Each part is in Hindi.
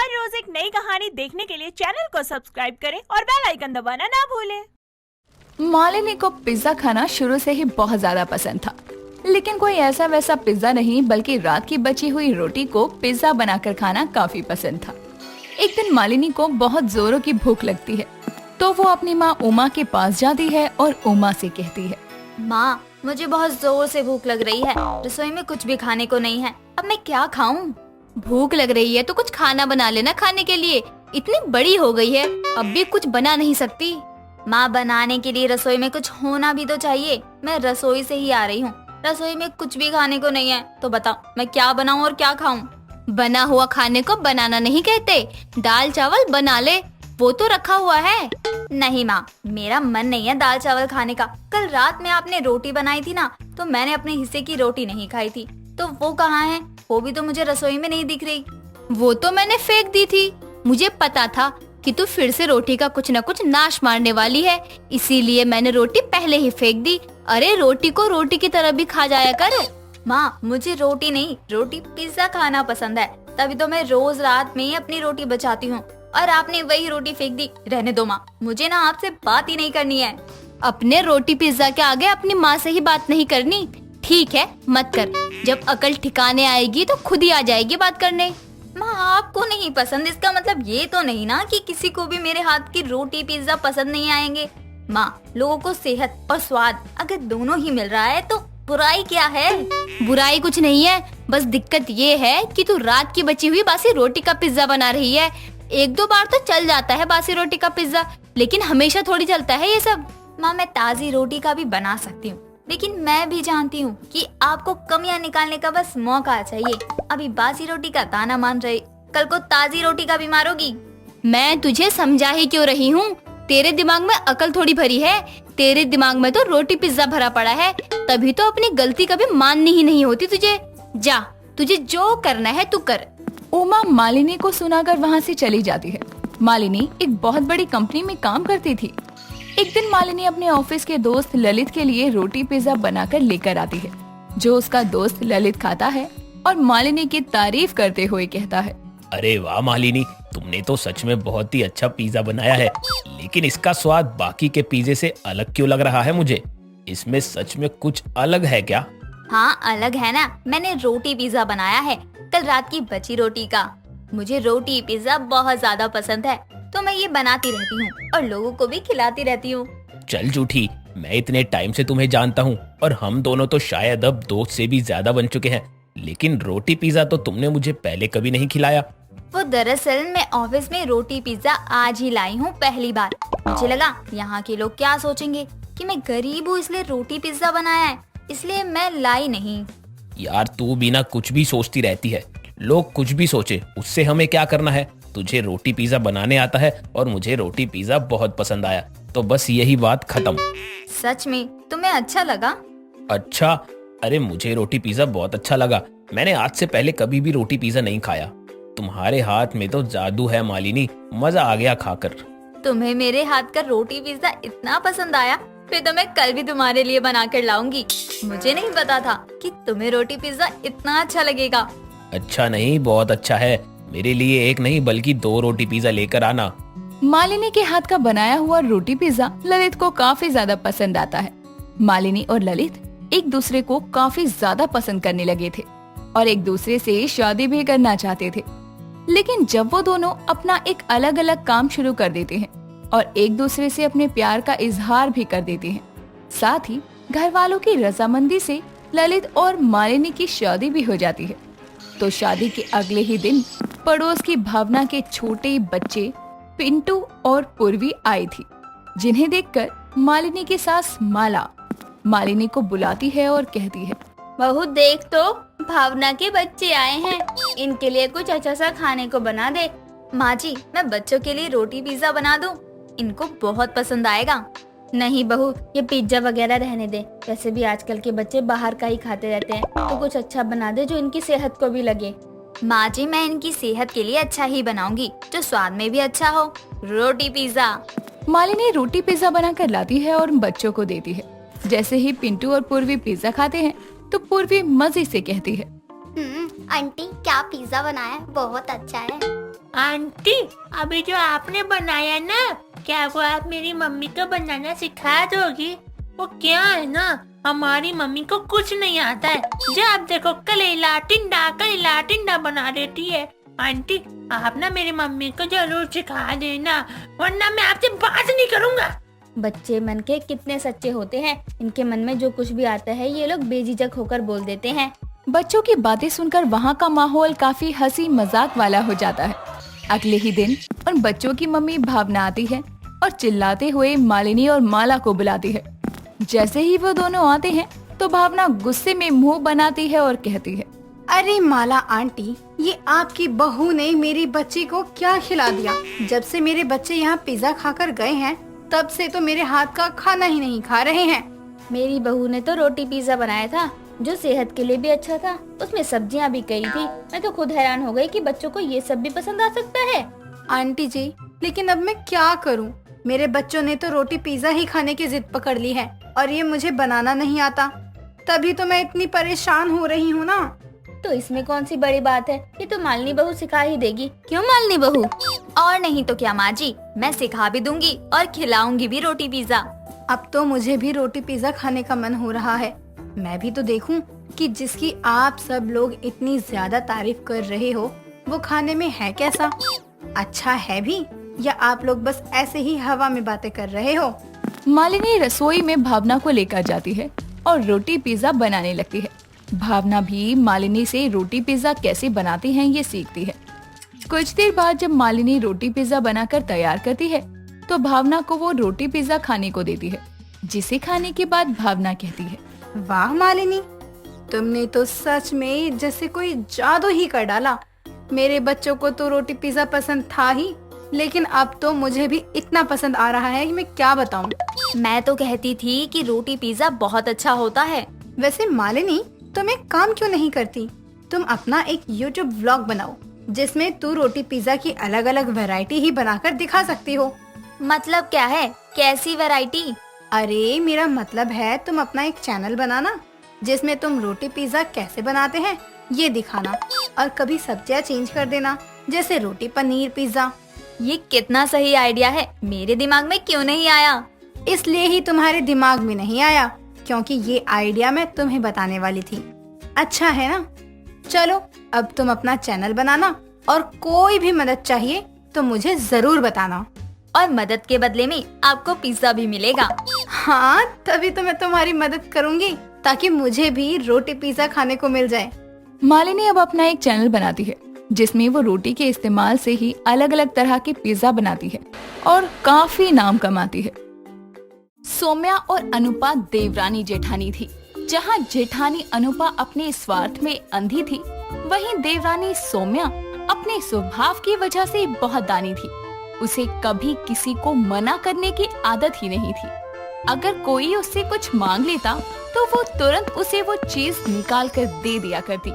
हर रोज एक नई कहानी देखने के लिए चैनल को सब्सक्राइब करें और बेल आइकन दबाना ना भूलें। मालिनी को पिज्जा खाना शुरू से ही बहुत ज्यादा पसंद था, लेकिन कोई ऐसा वैसा पिज्जा नहीं बल्कि रात की बची हुई रोटी को पिज्जा बनाकर खाना काफी पसंद था। एक दिन मालिनी को बहुत जोरों की भूख लगती है, तो वो अपनी माँ उमा के पास जाती है और उमा से कहती है, माँ, मुझे बहुत जोर से भूख लग रही है। रसोई में कुछ भी खाने को नहीं है। अब मैं क्या खाऊं? भूख लग रही है तो कुछ खाना बना लेना खाने के लिए। इतनी बड़ी हो गई है, अब भी कुछ बना नहीं सकती। माँ, बनाने के लिए रसोई में कुछ होना भी तो चाहिए। मैं रसोई से ही आ रही हूँ। रसोई में कुछ भी खाने को नहीं है, तो बताओ मैं क्या बनाऊँ और क्या खाऊं? बना हुआ खाने को बनाना नहीं कहते। दाल चावल बना ले, वो तो रखा हुआ है। नहीं माँ, मेरा मन नहीं है दाल चावल खाने का। कल रात में आपने रोटी बनाई थी ना, तो मैंने अपने हिस्से की रोटी नहीं खाई थी। तो वो कहाँ है? वो भी तो मुझे रसोई में नहीं दिख रही। वो तो मैंने फेंक दी थी। मुझे पता था कि तू फिर से रोटी का कुछ न कुछ नाश मारने वाली है, इसीलिए मैंने रोटी पहले ही फेंक दी। अरे रोटी को रोटी की तरह भी खा जाया कर। माँ, मुझे रोटी नहीं, रोटी पिज्जा खाना पसंद है। तभी तो मैं रोज रात में अपनी रोटी बचाती हूँ, और आपने वही रोटी फेंक दी। रहने दो माँ, मुझे ना आपसे बात ही नहीं करनी है। अपने रोटी पिज्जा के आगे अपनी माँ से ही बात नहीं करनी, ठीक है? मत कर। जब अकल ठिकाने आएगी तो खुद ही आ जाएगी बात करने। माँ, आपको नहीं पसंद इसका मतलब ये तो नहीं ना कि किसी को भी मेरे हाथ की रोटी पिज्जा पसंद नहीं आएंगे। माँ, लोगों को सेहत और स्वाद अगर दोनों ही मिल रहा है तो बुराई क्या है? बुराई कुछ नहीं है, बस दिक्कत ये है कि तू रात की बची हुई बासी रोटी का पिज्जा बना रही है। एक दो बार तो चल जाता है बासी रोटी का पिज्जा, लेकिन हमेशा थोड़ी चलता है ये सब। माँ, मैं ताज़ी रोटी का भी बना सकती हूँ, लेकिन मैं भी जानती हूँ कि आपको कमियाँ निकालने का बस मौका चाहिए। अभी बासी रोटी का ताना मान रहे, कल को ताज़ी रोटी का भी मारोगी। मैं तुझे समझा ही क्यों रही हूँ? तेरे दिमाग में अकल थोड़ी भरी है। तेरे दिमाग में तो रोटी पिज्जा भरा पड़ा है, तभी तो अपनी गलती कभी माननी ही नहीं होती तुझे। जा, तुझे जो करना है तू कर। उमा मालिनी को सुनाकर वहाँ से चली जाती है। मालिनी एक बहुत बड़ी कंपनी में काम करती थी। एक दिन मालिनी अपने ऑफिस के दोस्त ललित के लिए रोटी पिज्जा बनाकर लेकर आती है, जो उसका दोस्त ललित खाता है और मालिनी की तारीफ करते हुए कहता है, अरे वाह मालिनी, तुमने तो सच में बहुत ही अच्छा पिज्जा बनाया है, लेकिन इसका स्वाद बाकी के पिज्जे से अलग क्यों लग रहा है मुझे? इसमें सच में कुछ अलग है क्या? हाँ, अलग है ना। मैंने रोटी पिज्जा बनाया है, कल रात की बची रोटी का। मुझे रोटी पिज्जा बहुत ज्यादा पसंद है, तो मैं ये बनाती रहती हूँ और लोगों को भी खिलाती रहती हूँ। चल झूठी, मैं इतने टाइम से तुम्हें जानता हूँ और हम दोनों तो शायद अब दोस्त से भी ज्यादा बन चुके हैं, लेकिन रोटी पिज्जा तो तुमने मुझे पहले कभी नहीं खिलाया। वो दरअसल मैं ऑफिस में रोटी पिज्जा आज ही लाई हूँ पहली बार। मुझे लगा यहाँ के लोग क्या सोचेंगे कि मैं गरीब हूँ इसलिए रोटी पिज्जा बनाया है, इसलिए मैं लाई नहीं। यार तू बिना कुछ भी सोचती रहती है। लोग कुछ भी सोचे, उससे हमें क्या करना है? तुझे रोटी पिज्जा बनाने आता है और मुझे रोटी पिज्जा बहुत पसंद आया, तो बस यही बात खत्म। सच में तुम्हें अच्छा लगा? अच्छा, अरे मुझे रोटी पिज्जा बहुत अच्छा लगा। मैंने आज से पहले कभी भी रोटी पिज्जा नहीं खाया। तुम्हारे हाथ में तो जादू है मालिनी, मजा आ गया खाकर। तुम्हें मेरे हाथ का रोटी पिज्जा इतना पसंद आया, फिर तो मैं कल भी तुम्हारे लिए बना कर लाऊंगी। मुझे नहीं पता था कि तुम्हें रोटी पिज्जा इतना अच्छा लगेगा। अच्छा नहीं, बहुत अच्छा है। मेरे लिए एक नहीं बल्कि 2 रोटी पिज्जा लेकर आना। मालिनी के हाथ का बनाया हुआ रोटी पिज्जा ललित को काफी ज्यादा पसंद आता है। मालिनी और ललित एक दूसरे को काफी ज्यादा पसंद करने लगे थे और एक दूसरे से शादी भी करना चाहते थे, लेकिन जब वो दोनों अपना एक अलग अलग काम शुरू कर देते हैं और एक दूसरे से अपने प्यार का इजहार भी कर देते हैं, साथ ही घर वालों की रजामंदी से ललित और मालिनी की शादी भी हो जाती है, तो शादी के अगले ही दिन पड़ोस की भावना के छोटे बच्चे पिंटू और पूर्वी आई थी, जिन्हें देखकर मालिनी की सास माला मालिनी को बुलाती है और कहती है, बहू देख तो, भावना के बच्चे आए हैं, इनके लिए कुछ अच्छा सा खाने को बना दे। माँ जी, मैं बच्चों के लिए रोटी पिज्जा बना दूं, इनको बहुत पसंद आएगा। नहीं बहू, ये पिज्जा वगैरह रहने दे, वैसे भी आजकल के बच्चे बाहर का ही खाते रहते हैं, तो कुछ अच्छा बना दे जो इनकी सेहत को भी लगे। माँ जी, मैं इनकी सेहत के लिए अच्छा ही बनाऊंगी, जो स्वाद में भी अच्छा हो। रोटी पिज्जा। मालिनी रोटी पिज्जा बनाकर लाती है और बच्चों को देती है। जैसे ही पिंटू और पूर्वी पिज्जा खाते हैं तो पूर्वी मजे से कहती है, आंटी क्या पिज्जा बनाया है, बहुत अच्छा है। आंटी, अभी जो आपने बनाया ना, क्या वो आप मेरी मम्मी को बनाना सिखा दोगी? वो क्या है ना, हमारी मम्मी को कुछ नहीं आता है। जब देखो कलेला टिंडा बना देती है। आंटी, आप ना मेरी मम्मी को जरूर सिखा देना, वरना मैं आपसे बात नहीं करूँगा। बच्चे मन के कितने सच्चे होते हैं। इनके मन में जो कुछ भी आता है ये लोग बेझिझक होकर बोल देते हैं। बच्चों की बातें सुनकर वहाँ का माहौल काफी हंसी मजाक वाला हो जाता है। अगले ही दिन उन बच्चों की मम्मी भावना आती है और चिल्लाते हुए मालिनी और माला को बुलाती है। जैसे ही वो दोनों आते हैं तो भावना गुस्से में मुंह बनाती है और कहती है, अरे माला आंटी, ये आपकी बहू ने मेरी बच्ची को क्या खिला दिया? जब से मेरे बच्चे यहाँ पिज्जा खाकर गए हैं तब से तो मेरे हाथ का खाना ही नहीं खा रहे हैं। मेरी बहू ने तो रोटी पिज्जा बनाया था जो सेहत के लिए भी अच्छा था। उसमें सब्जियां भी कई थी। मैं तो खुद हैरान हो गई कि बच्चों को ये सब भी पसंद आ सकता है। आंटी जी, लेकिन अब मैं क्या करूं? मेरे बच्चों ने तो रोटी पिज्जा ही खाने की जिद पकड़ ली है और ये मुझे बनाना नहीं आता। तभी तो मैं इतनी परेशान हो रही हूँ ना। तो इसमें कौन सी बड़ी बात है, ये तो मालिनी बहू सिखा ही देगी। क्यों मालिनी बहू? और नहीं तो क्या माँ जी, मैं सिखा भी दूंगी और खिलाऊंगी भी रोटी पिज्जा। अब तो मुझे भी रोटी पिज्जा खाने का मन हो रहा है। मैं भी तो देखूं कि जिसकी आप सब लोग इतनी ज्यादा तारीफ कर रहे हो वो खाने में है कैसा, अच्छा है भी, या आप लोग बस ऐसे ही हवा में बातें कर रहे हो? मालिनी रसोई में भावना को लेकर जाती है और रोटी पिज्जा बनाने लगती है। भावना भी मालिनी से रोटी पिज्जा कैसे बनाती हैं ये सीखती है। कुछ देर बाद जब मालिनी रोटी पिज्जा बनाकर तैयार करती है तो भावना को वो रोटी पिज्जा खाने को देती है, जिसे खाने के बाद भावना कहती है, वाह मालिनी, तुमने तो सच में जैसे कोई जादू ही कर डाला। मेरे बच्चों को तो रोटी पिज्जा पसंद था ही, लेकिन अब तो मुझे भी इतना पसंद आ रहा है कि मैं क्या बताऊं। मैं तो कहती थी कि रोटी पिज्जा बहुत अच्छा होता है। वैसे मालिनी, तुम एक काम क्यों नहीं करती? तुम अपना एक YouTube व्लॉग बनाओ जिसमें तू रोटी पिज्जा की अलग अलग वैरायटी ही बनाकर दिखा सकती हो। मतलब क्या है, कैसी वैरायटी? अरे मेरा मतलब है तुम अपना एक चैनल बनाना जिसमें तुम रोटी पिज्जा कैसे बनाते हैं ये दिखाना, और कभी सब्जियां चेंज कर देना, जैसे रोटी पनीर पिज्जा। ये कितना सही आइडिया है, मेरे दिमाग में क्यों नहीं आया? इसलिए ही तुम्हारे दिमाग में नहीं आया क्योंकि ये आइडिया मैं तुम्हें बताने वाली थी। अच्छा है ना? चलो अब तुम अपना चैनल बनाना और कोई भी मदद चाहिए तो मुझे जरूर बताना। और मदद के बदले में आपको पिज्जा भी मिलेगा। हाँ, तभी तो मैं तुम्हारी मदद करूँगी ताकि मुझे भी रोटी पिज्जा खाने को मिल जाए। मालिनी अब अपना एक चैनल बनाती है जिसमें वो रोटी के इस्तेमाल से ही अलग अलग तरह के पिज्जा बनाती है और काफी नाम कमाती है। सौम्या और अनुपा देवरानी जेठानी थी। जहाँ जेठानी अनुपा अपने स्वार्थ में अंधी थी, वहीं देवरानी सौम्या अपने स्वभाव की वजह से बहुत दानी थी। उसे कभी किसी को मना करने की आदत ही नहीं थी। अगर कोई उससे कुछ मांग लेता तो वो तुरंत उसे वो चीज निकाल कर दे दिया करती।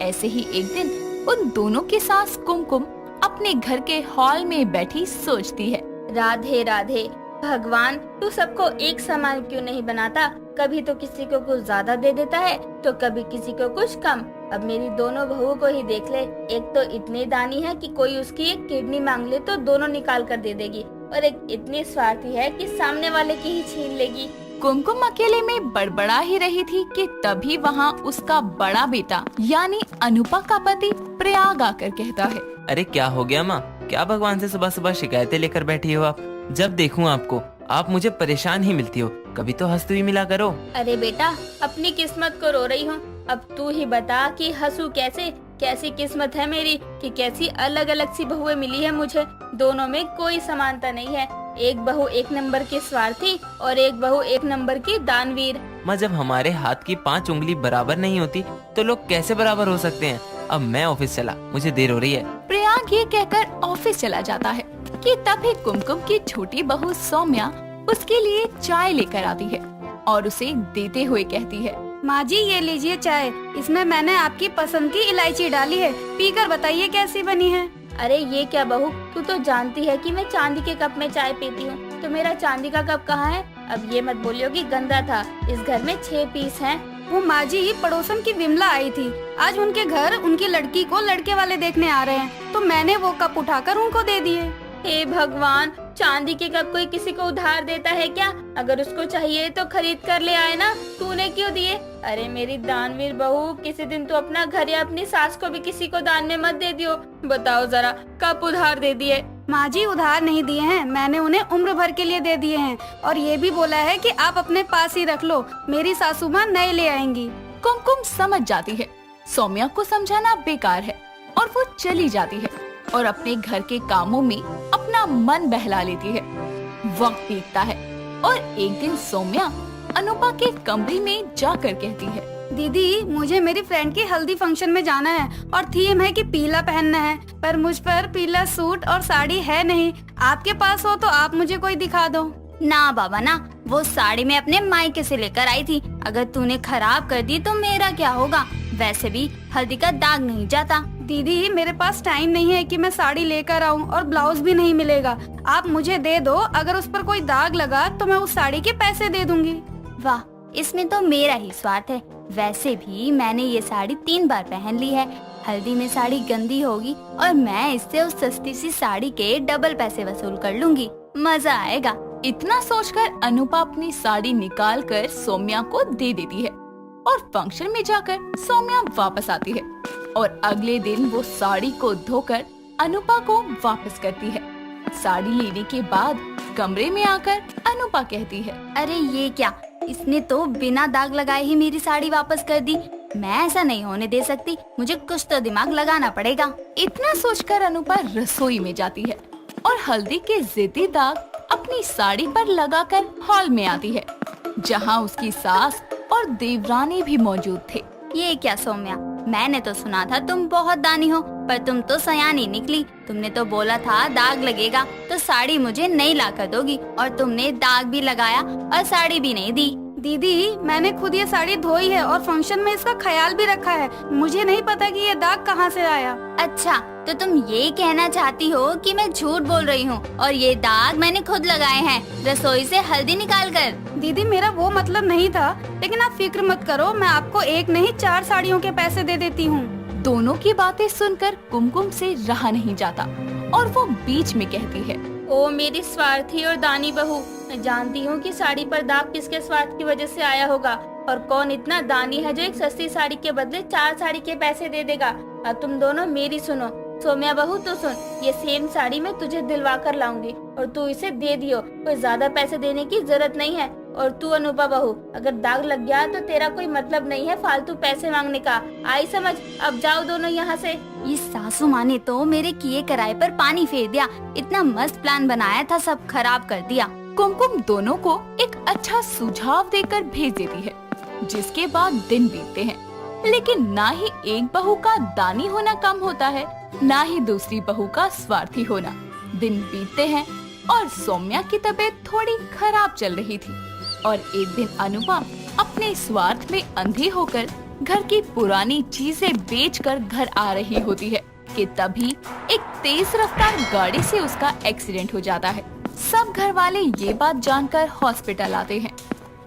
ऐसे ही एक दिन उन दोनों की सास कुमकुम अपने घर के हॉल में बैठी सोचती है, राधे राधे, भगवान तू सबको एक समान क्यों नहीं बनाता? कभी तो किसी को कुछ ज्यादा दे देता है तो कभी किसी को कुछ कम। अब मेरी दोनों बहुओं को ही देख ले, एक तो इतनी दानी है कि कोई उसकी एक किडनी मांग ले तो दोनों निकाल कर दे देगी, और एक इतनी स्वार्थी है कि सामने वाले की ही छीन लेगी। कुमकुम अकेले में बड़बड़ा ही रही थी कि तभी वहाँ उसका बड़ा बेटा यानी अनुपा का पति प्रयाग आकर कहता है, अरे क्या हो गया माँ? क्या भगवान से सुबह सुबह शिकायतें लेकर बैठी हो आप? जब देखूं आपको आप मुझे परेशान ही मिलती हो, कभी तो हंसती हुई मिला करो। अरे बेटा, अपनी किस्मत को रो रही हूँ, अब तू ही बता कि हंसू कैसे? कैसी किस्मत है मेरी कि कैसी अलग अलग सी बहुएं मिली है मुझे। दोनों में कोई समानता नहीं है। एक बहू एक नंबर की स्वार्थी और एक बहू एक नंबर की दानवीर। माँ, जब हमारे हाथ की 5 उंगली बराबर नहीं होती तो लोग कैसे बराबर हो सकते हैं? अब मैं ऑफिस चला, मुझे देर हो रही है। प्रयाग ये कहकर ऑफिस चला जाता है कि तभी कुमकुम की छोटी बहू सौम्या उसके लिए चाय लेकर आती है और उसे देते हुए कहती है, माँ जी ये लीजिए चाय, इसमें मैंने आपकी पसंद की इलायची डाली है, पीकर बताइए कैसी बनी है। अरे ये क्या बहू, तू तो जानती है कि मैं चांदी के कप में चाय पीती हूँ, तो मेरा चांदी का कप कहाँ है? अब ये मत बोलियो कि गंदा था। इस घर में 6 पीस हैं, वो माँ जी पड़ोसन की विमला आई थी। आज उनके घर उनकी लड़की को लड़के वाले देखने आ रहे हैं, तो मैंने वो कप उठाकर उनको दे दिए। हे भगवान, चांदी के कप कोई किसी को उधार देता है क्या? अगर उसको चाहिए तो खरीद कर ले आए ना, तूने क्यों दिए? अरे मेरी दानवीर बहू, किसी दिन तो अपना घर या अपनी सास को भी किसी को दान में मत दे दियो। बताओ जरा, कप उधार दे दिए? माँ जी उधार नहीं दिए हैं, मैंने उन्हें उम्र भर के लिए दे दिए हैं, और ये भी बोला है कि आप अपने पास ही रख लो, मेरी सासू माँ नए ले आएंगी। कुमकुम समझ जाती है सौम्या को समझाना बेकार है और वो चली जाती है और अपने घर के कामों में अपना मन बहला लेती है। वक्त बीतता है और एक दिन सौम्या अनुपा के कमरे में जाकर कहती है, दीदी मुझे मेरी फ्रेंड की हल्दी फंक्शन में जाना है और थीम है कि पीला पहनना है, पर मुझ पर पीला सूट और साड़ी है नहीं। आपके पास हो तो आप मुझे कोई दिखा दो। ना बाबा ना, वो साड़ी मैं अपने मायके से लेकर आई थी, अगर तूने खराब कर दी तो मेरा क्या होगा? वैसे भी हल्दी का दाग नहीं जाता। दीदी मेरे पास टाइम नहीं है कि मैं साड़ी लेकर आऊं, और ब्लाउज भी नहीं मिलेगा। आप मुझे दे दो, अगर उस पर कोई दाग लगा तो मैं उस साड़ी के पैसे दे दूंगी। वाह, इसमें तो मेरा ही स्वार्थ है। वैसे भी मैंने ये साड़ी 3 बार पहन ली है। हल्दी में साड़ी गंदी होगी और मैं इससे उस सस्ती सी साड़ी के डबल पैसे वसूल कर लूंगी, मजा आएगा। इतना सोचकर अनुपा अपनी साड़ी निकालकर सौम्या को दे देती है और फंक्शन में जाकर सौम्या वापस आती है और अगले दिन वो साड़ी को धोकर अनुपा को वापस करती है। साड़ी लेने के बाद कमरे में आकर अनुपा कहती है, अरे ये क्या, इसने तो बिना दाग लगाए ही मेरी साड़ी वापस कर दी। मैं ऐसा नहीं होने दे सकती, मुझे कुछ तो दिमाग लगाना पड़ेगा। इतना सोचकर अनुपा रसोई में जाती है और हल्दी के जिद्दी दाग अपनी साड़ी पर लगाकर हॉल में आती है, जहां उसकी सास और देवरानी भी मौजूद थे। ये क्या सौम्या, मैंने तो सुना था तुम बहुत दानी हो, पर तुम तो सयानी निकली। तुमने तो बोला था दाग लगेगा तो साड़ी मुझे नहीं लाकर दोगी, और तुमने दाग भी लगाया और साड़ी भी नहीं दी। दीदी मैंने खुद ये साड़ी धोई है और फंक्शन में इसका ख्याल भी रखा है, मुझे नहीं पता कि ये दाग कहाँ से आया। अच्छा, तो तुम ये कहना चाहती हो कि मैं झूठ बोल रही हूँ और ये दाग मैंने खुद लगाए हैं रसोई से हल्दी निकाल कर? दीदी मेरा वो मतलब नहीं था, लेकिन आप फिक्र मत करो, मैं आपको 1 नहीं 4 साड़ियों के पैसे दे देती हूँ। दोनों की बातें सुनकर कुमकुम से रहा नहीं जाता और वो बीच में कहती है, ओ मेरी स्वार्थी और दानी बहू, मैं जानती हूँ कि साड़ी पर दाग किसके स्वार्थ की वजह से आया होगा, और कौन इतना दानी है जो एक सस्ती साड़ी के बदले 4 साड़ी के पैसे दे देगा। अब तुम दोनों मेरी सुनो। सौम्या बहू तो सुन, ये सेम साड़ी मैं तुझे दिलवा कर लाऊंगी और तू इसे दे दियो, कोई ज्यादा पैसे देने की जरूरत नहीं है। और तू अनुपा बहू, अगर दाग लग गया तो तेरा कोई मतलब नहीं है फालतू पैसे मांगने का, आई समझ? अब जाओ दोनों यहाँ से। ये सासू माँ ने तो मेरे किए कराए पर पानी फेर दिया, इतना मस्त प्लान बनाया था सब खराब कर दिया। कुमकुम दोनों को एक अच्छा सुझाव देकर भेज देती है, जिसके बाद दिन बीतते हैं, लेकिन ना ही एक बहू का दानी होना कम होता है, ना ही दूसरी बहू का स्वार्थी होना। दिन बीतते हैं और सौम्या की तबीयत थोड़ी खराब चल रही थी और एक दिन अनुपा अपने स्वार्थ में अंधी होकर घर की पुरानी चीजें बेचकर घर आ रही होती है कि तभी एक तेज रफ्तार गाड़ी से उसका एक्सीडेंट हो जाता है। सब घर वाले ये बात जानकर हॉस्पिटल आते हैं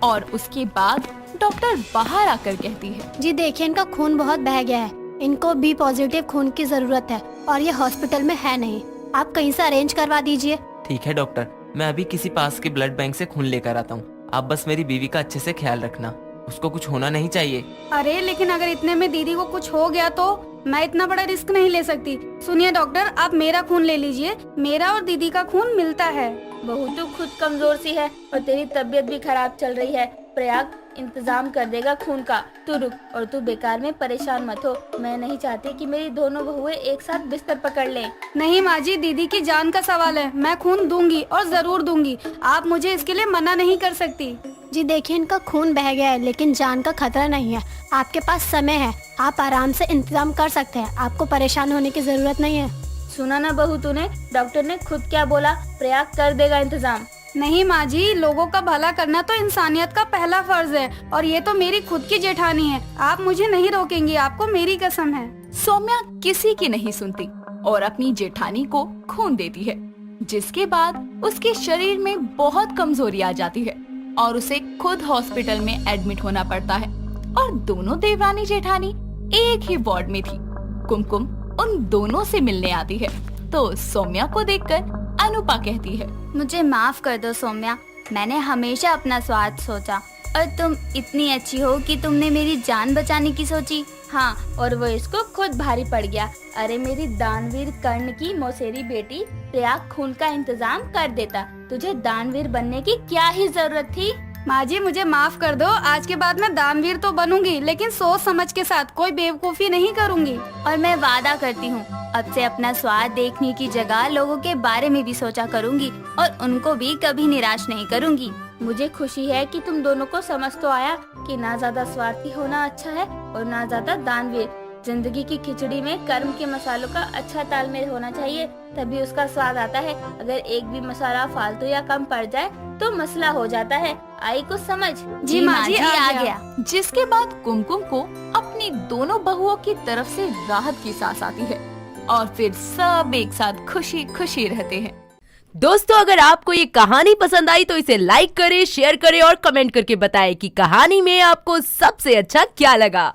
और उसके बाद डॉक्टर बाहर आकर कहती है, जी देखिए, इनका खून बहुत बह गया है, इनको बी पॉजिटिव खून की जरूरत है और ये हॉस्पिटल में है नहीं, आप कहीं से अरेंज करवा दीजिए। ठीक है डॉक्टर, मैं अभी किसी पास के ब्लड बैंक से खून लेकर आता हूँ। आप बस मेरी बीवी का अच्छे से ख्याल रखना, उसको कुछ होना नहीं चाहिए। अरे लेकिन अगर इतने में दीदी को कुछ हो गया तो मैं इतना बड़ा रिस्क नहीं ले सकती। सुनिए डॉक्टर, आप मेरा खून ले लीजिए, मेरा और दीदी का खून मिलता है। बहू तू खुद कमजोर सी है और तेरी तबीयत भी खराब चल रही है, प्रयाग इंतजाम कर देगा खून का। तू रुक और तू बेकार में परेशान मत हो, मैं नहीं चाहती कि मेरी दोनों बहुएं एक साथ बिस्तर पकड़ लें। नहीं माँ जी, दीदी की जान का सवाल है, मैं खून दूंगी और जरूर दूंगी, आप मुझे इसके लिए मना नहीं कर सकती। जी देखिए, इनका खून बह गया है लेकिन जान का खतरा नहीं है, आपके पास समय है, आप आराम से इंतजाम कर सकते हैं, आपको परेशान होने की जरूरत नहीं है। सुना ना बहू तूने, डॉक्टर ने खुद क्या बोला, प्रयाग कर देगा इंतजाम। नहीं माँ जी, लोगों का भला करना तो इंसानियत का पहला फर्ज है और ये तो मेरी खुद की जेठानी है, आप मुझे नहीं रोकेंगी, आपको मेरी कसम है। सौम्या किसी की नहीं सुनती और अपनी जेठानी को खून देती है, जिसके बाद उसके शरीर में बहुत कमजोरी आ जाती है और उसे खुद हॉस्पिटल में एडमिट होना पड़ता है। और दोनों देवरानी जेठानी एक ही वार्ड में थी। कुमकुम उन दोनों से मिलने आती है तो सौम्या को देखकर अनुपा कहती है, मुझे माफ कर दो सौम्या, मैंने हमेशा अपना स्वार्थ सोचा और तुम इतनी अच्छी हो कि तुमने मेरी जान बचाने की सोची। हाँ, और वो इसको खुद भारी पड़ गया। अरे मेरी दानवीर कर्ण की मौसेरी बेटी प्रयाग खून का इंतजाम कर देता, तुझे दानवीर बनने की क्या ही जरूरत थी। माँ जी मुझे माफ कर दो, आज के बाद मैं दानवीर तो बनूंगी लेकिन सोच समझ के साथ, कोई बेवकूफी नहीं करूंगी। और मैं वादा करती हूँ अब से अपना स्वाद देखने की जगह लोगों के बारे में भी सोचा करूंगी और उनको भी कभी निराश नहीं करूंगी। मुझे खुशी है कि तुम दोनों को समझ तो आया कि ना ज्यादा स्वार्थी होना अच्छा है और ना ज्यादा दानवीर। जिंदगी की खिचड़ी में कर्म के मसालों का अच्छा तालमेल होना चाहिए, तभी उसका स्वाद आता है। अगर एक भी मसाला फालतू या कम पड़ जाए तो मसला हो जाता है। आई कुछ समझ? जी माँ जी, आ गया। जिसके बाद कुमकुम को अपनी दोनों बहुओं की तरफ से राहत की सांस आती है और फिर सब एक साथ खुशी खुशी रहते हैं। दोस्तों, अगर आपको ये कहानी पसंद आई तो इसे लाइक करें, शेयर करें और कमेंट करके बताएं कि कहानी में आपको सबसे अच्छा क्या लगा।